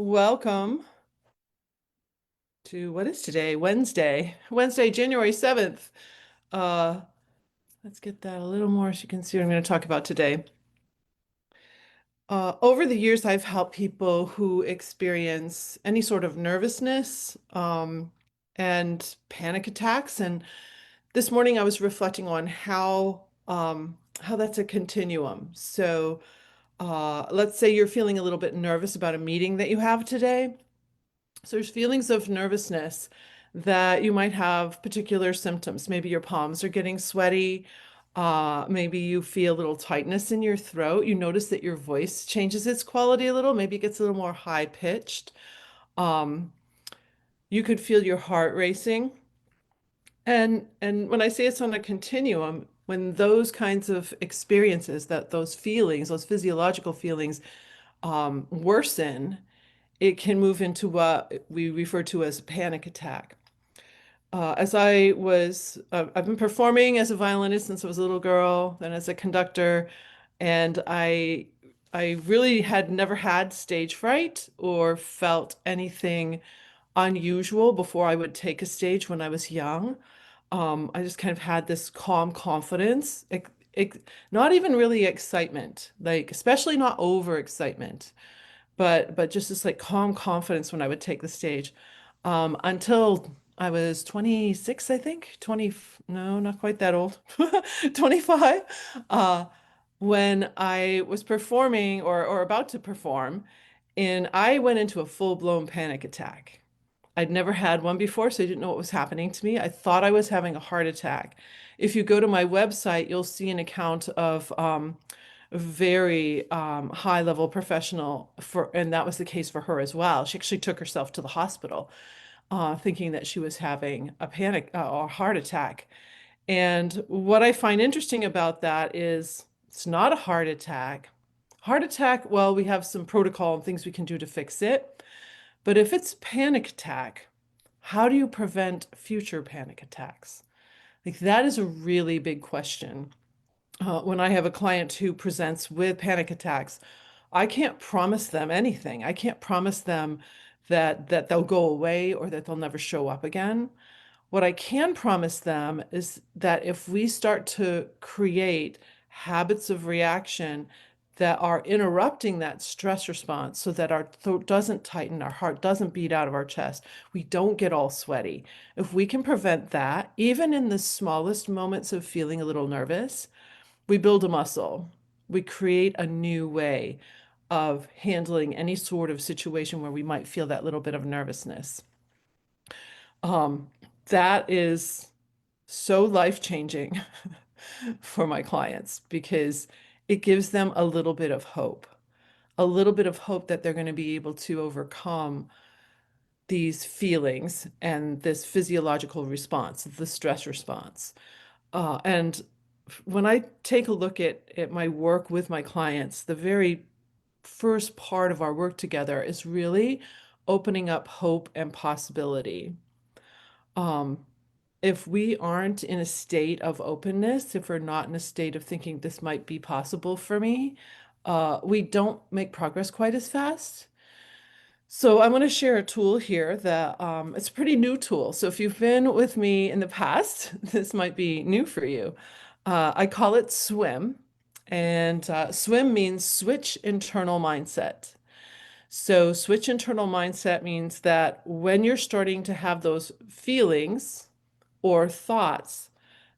Welcome to what is today? Wednesday, January 7th. Uh, let's get that a little more so you can see what I'm going to talk about today. Over the years, I've helped people who experience any sort of nervousness, and panic attacks. And this morning I was reflecting on how that's a continuum. So, let's say you're feeling a little bit nervous about a meeting that you have today. So there's feelings of nervousness that you might have particular symptoms. Maybe your palms are getting sweaty. Maybe you feel a little tightness in your throat. You notice that your voice changes its quality a little. Maybe it gets a little more high pitched. Um, you could feel your heart racing. And when I say it's on a continuum, when those kinds of experiences, that those feelings, those physiological feelings, worsen, it can move into what we refer to as a panic attack. I've been performing as a violinist since I was a little girl, then as a conductor, and I really had never had stage fright or felt anything unusual before I would take a stage when I was young. I just kind of had this calm confidence, not even really excitement, like especially not over excitement, but just this like calm confidence when I would take the stage. Until I was 26, I think. 20, no, not quite that old. 25. Uh, when I was performing or about to perform, and I went into a full-blown panic attack. I'd never had one before, so I didn't know what was happening to me. I thought I was having a heart attack. If you go to my website, you'll see an account of a very high level professional and that was the case for her as well. She actually took herself to the hospital, thinking that she was having a panic or heart attack. And what I find interesting about that is it's not a heart attack. Heart attack, well, we have some protocol and things we can do to fix it. But if it's panic attack, how do you prevent future panic attacks? Like that is a really big question. When I have a client who presents with panic attacks, I can't promise them anything. I can't promise them that they'll go away or that they'll never show up again. What I can promise them is that if we start to create habits of reaction that are interrupting that stress response so that our throat doesn't tighten, our heart doesn't beat out of our chest, we don't get all sweaty. If we can prevent that, even in the smallest moments of feeling a little nervous, we build a muscle. We create a new way of handling any sort of situation where we might feel that little bit of nervousness. Um, that is so life-changing for my clients because it gives them a little bit of hope that they're going to be able to overcome these feelings and this physiological response, the stress response. And when I take a look at my work with my clients, the very first part of our work together is really opening up hope and possibility. Um, if we aren't in a state of openness, if we're not in a state of thinking this might be possible for me, we don't make progress quite as fast. So I'm going to share a tool here that it's a pretty new tool. So if you've been with me in the past, this might be new for you. I call it SWIM, and SWIM means switch internal mindset. So switch internal mindset means that when you're starting to have those feelings or thoughts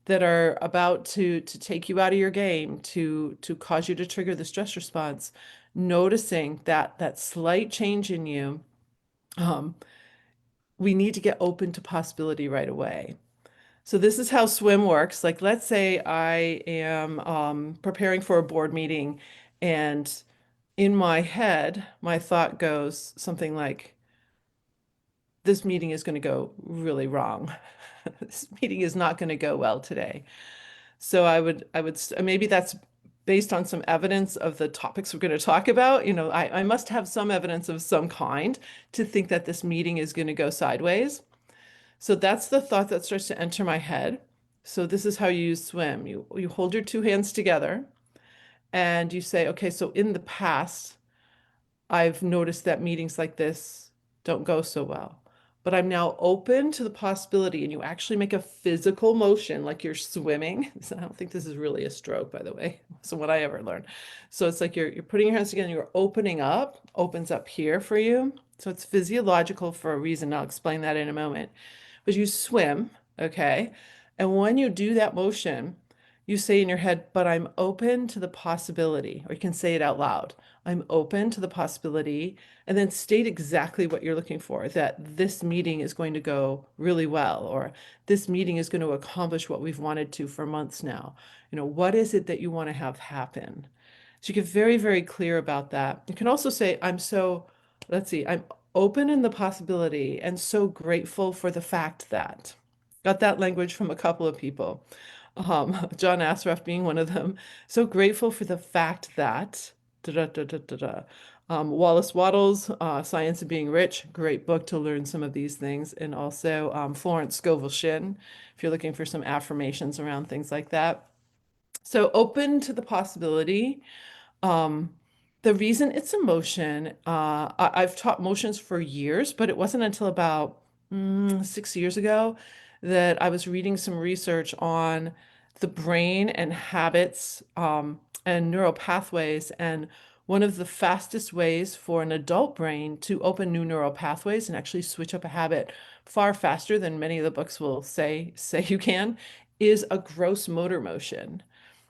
that are about to take you out of your game, to cause you to trigger the stress response, noticing that slight change in you, um, we need to get open to possibility right away. So this is how swim works. Like, let's say I am preparing for a board meeting, and in my head, my thought goes something like, this meeting is going to go really wrong. This meeting is not going to go well today. So maybe that's based on some evidence of the topics we're going to talk about. You know, I must have some evidence of some kind to think that this meeting is going to go sideways. So that's the thought that starts to enter my head. So this is how you use swim. You hold your two hands together and you say, okay, so in the past, I've noticed that meetings like this don't go so well. But I'm now open to the possibility, and you actually make a physical motion like you're swimming. So I don't think this is really a stroke, by the way. So what I ever learned. So it's like you're putting your hands together and you're opening up, opens up here for you. So it's physiological for a reason. I'll explain that in a moment. But you swim, okay? And when you do that motion, you say in your head, but I'm open to the possibility, or you can say it out loud. I'm open to the possibility, and then state exactly what you're looking for, that this meeting is going to go really well, or this meeting is going to accomplish what we've wanted to for months now. What is it that you want to have happen? So you get very, very clear about that. You can also say, let's see, I'm open in the possibility and so grateful for the fact that. Got that language from a couple of people. John Assaraf being one of them. So grateful for the fact that da da da da da da. Wallace Wattles, Science of Being Rich, great book to learn some of these things. And also Florence Scovel Shinn, if you're looking for some affirmations around things like that. So open to the possibility. Um, the reason it's a motion, I've taught motions for years, but it wasn't until about 6 years ago that I was reading some research on the brain and habits, and neural pathways. And one of the fastest ways for an adult brain to open new neural pathways and actually switch up a habit far faster than many of the books will say you can is a gross motor motion.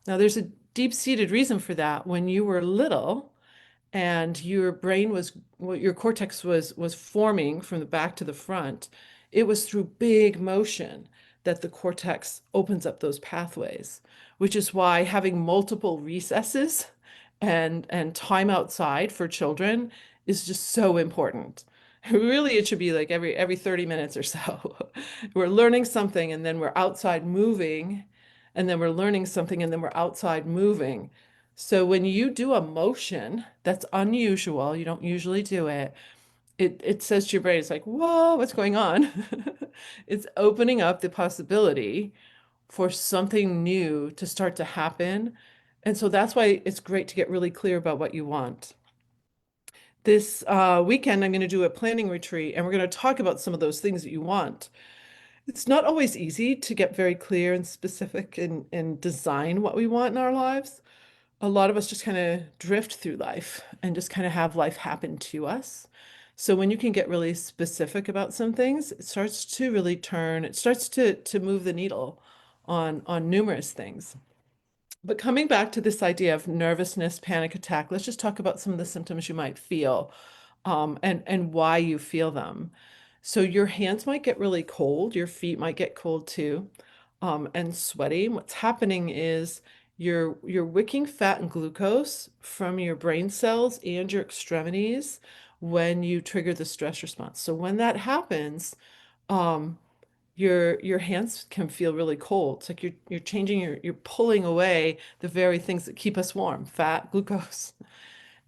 Now, there's a deep-seated reason for that. When you were little and your brain was, well, your cortex was forming from the back to the front, it was through big motion that the cortex opens up those pathways, which is why having multiple recesses and time outside for children is just so important. Really, it should be like every 30 minutes or so. We're learning something and then we're outside moving, and then we're learning something and then we're outside moving. So when you do a motion that's unusual, you don't usually do it, it says to your brain, it's like, whoa, what's going on? It's opening up the possibility for something new to start to happen. And so that's why it's great to get really clear about what you want. This weekend, I'm going to do a planning retreat, and we're going to talk about some of those things that you want. It's not always easy to get very clear and specific and design what we want in our lives. A lot of us just kind of drift through life and just kind of have life happen to us. So when you can get really specific about some things, it starts to really turn, it starts to move the needle on numerous things. But coming back to this idea of nervousness, panic attack, let's just talk about some of the symptoms you might feel, and why you feel them. So your hands might get really cold, your feet might get cold too, and sweaty. What's happening is you're wicking fat and glucose from your brain cells and your extremities when you trigger the stress response. So when that happens, um, your hands can feel really cold. It's like you're changing you're pulling away the very things that keep us warm, fat, glucose.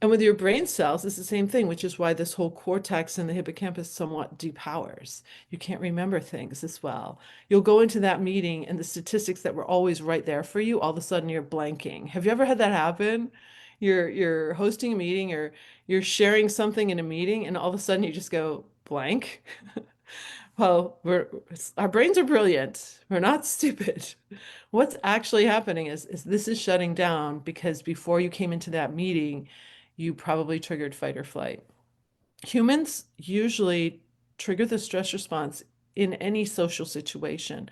And with your brain cells, it's the same thing, which is why this whole cortex and the hippocampus somewhat depowers. You can't remember things as well. You'll go into that meeting and the statistics that were always right there for you, all of a sudden you're blanking. Have you ever had that happen? You're hosting a meeting or you're sharing something in a meeting and all of a sudden you just go blank. Well, our brains are brilliant. We're not stupid. What's actually happening is this is shutting down because before you came into that meeting, you probably triggered fight or flight. Humans usually trigger the stress response in any social situation.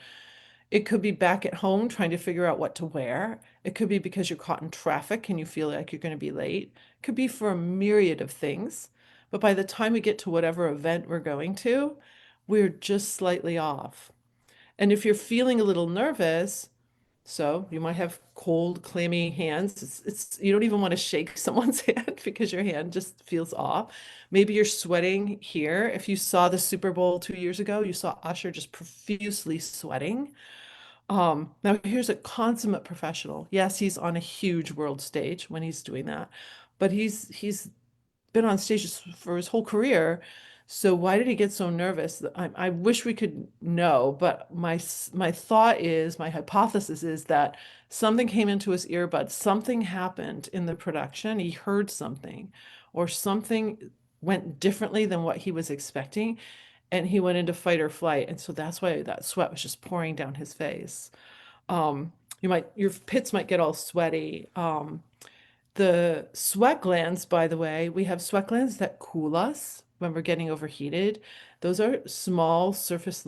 It could be back at home trying to figure out what to wear. It could be because you're caught in traffic and you feel like you're going to be late. It could be for a myriad of things. But by the time we get to whatever event we're going to, we're just slightly off. And if you're feeling a little nervous, so you might have cold, clammy hands. You don't even want to shake someone's hand because your hand just feels off. Maybe you're sweating here. If you saw the Super Bowl 2 years ago, you saw Usher just profusely sweating. Now here's a consummate professional. Yes, he's on a huge world stage when he's doing that, but he's been on stages for his whole career. So why did he get so nervous? I wish we could know, but my thought is, my hypothesis is that something came into his earbud, something happened in the production, he heard something, or something went differently than what he was expecting, and he went into fight or flight. And so that's why that sweat was just pouring down his face. Um, your pits might get all sweaty. The sweat glands, by the way, we have sweat glands that cool us when we're getting overheated. Those are small surface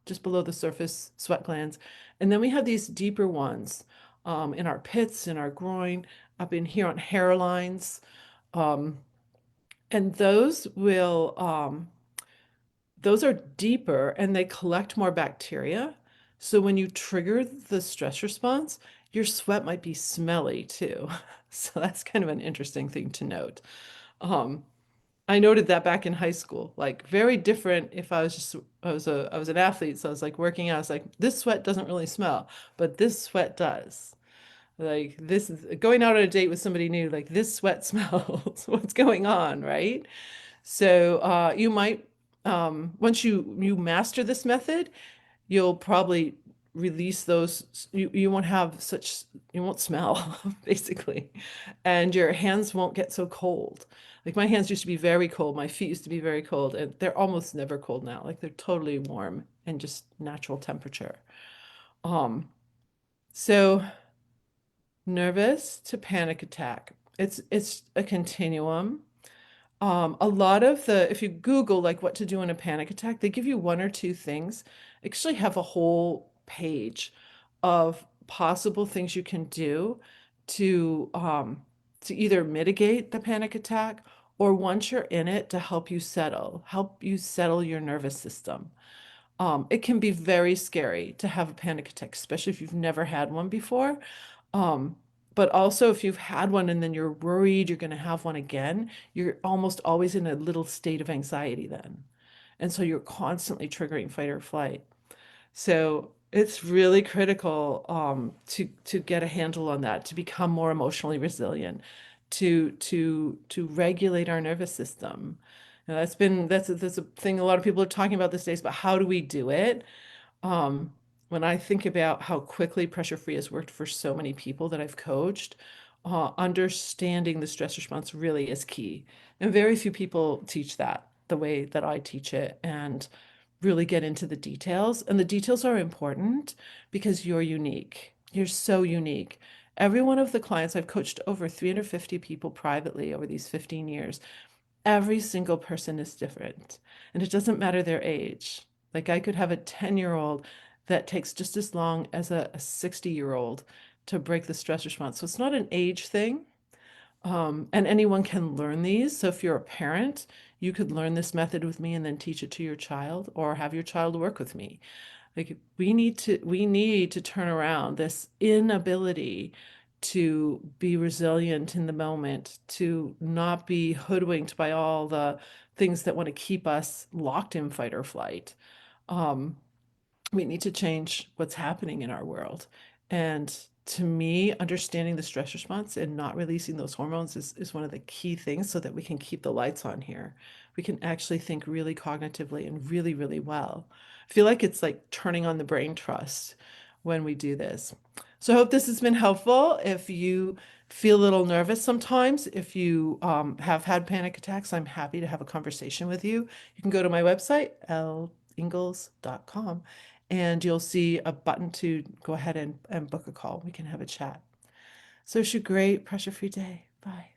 just below the surface sweat glands. And then we have these deeper ones in our pits, in our groin, up in here on hairlines. Um, and those are deeper and they collect more bacteria. So when you trigger the stress response, your sweat might be smelly too. So that's kind of an interesting thing to note. Um, I noted that back in high school, like very different if I was an athlete, so I was like working out, I was like, this sweat doesn't really smell, but this sweat does. Like this is going out on a date with somebody new, like this sweat smells. What's going on, right? So you might once you master this method, you'll probably release those. You won't have such you won't smell basically, and your hands won't get so cold. Like my hands used to be very cold, my feet used to be very cold, and they're almost never cold now. Like they're totally warm and just natural temperature. Um, so nervous to panic attack. It's a continuum. A lot of if you Google like what to do in a panic attack, they give you one or two things. Actually have a whole page of possible things you can do to either mitigate the panic attack or once you're in it to help you settle your nervous system. It can be very scary to have a panic attack, especially if you've never had one before. Um, but also if you've had one and then you're worried you're going to have one again, you're almost always in a little state of anxiety then. And so you're constantly triggering fight or flight. So it's really critical to get a handle on that, to become more emotionally resilient, to regulate our nervous system. And that's a thing a lot of people are talking about these days, but how do we do it? Um, when I think about how quickly pressure free has worked for so many people that I've coached, understanding the stress response really is key. And very few people teach that the way that I teach it and really get into the details. And the details are important because you're unique. You're so unique. Every one of the clients, I've coached over 350 people privately over these 15 years. Every single person is different, and it doesn't matter their age. Like I could have a 10-year-old that takes just as long as a 60-year-old to break the stress response. So it's not an age thing. And anyone can learn these. So if you're a parent, you could learn this method with me and then teach it to your child or have your child work with me. Like we need to turn around this inability to be resilient in the moment, to not be hoodwinked by all the things that want to keep us locked in fight or flight. Um, we need to change what's happening in our world. And to me, understanding the stress response and not releasing those hormones is one of the key things so that we can keep the lights on here. We can actually think really cognitively and really, really well. I feel like it's like turning on the brain trust when we do this. So I hope this has been helpful. If you feel a little nervous sometimes, if you have had panic attacks, I'm happy to have a conversation with you. You can go to my website, lingles.com, and you'll see a button to go ahead and book a call. We can have a chat. So, wish you a great pressure-free day. Bye.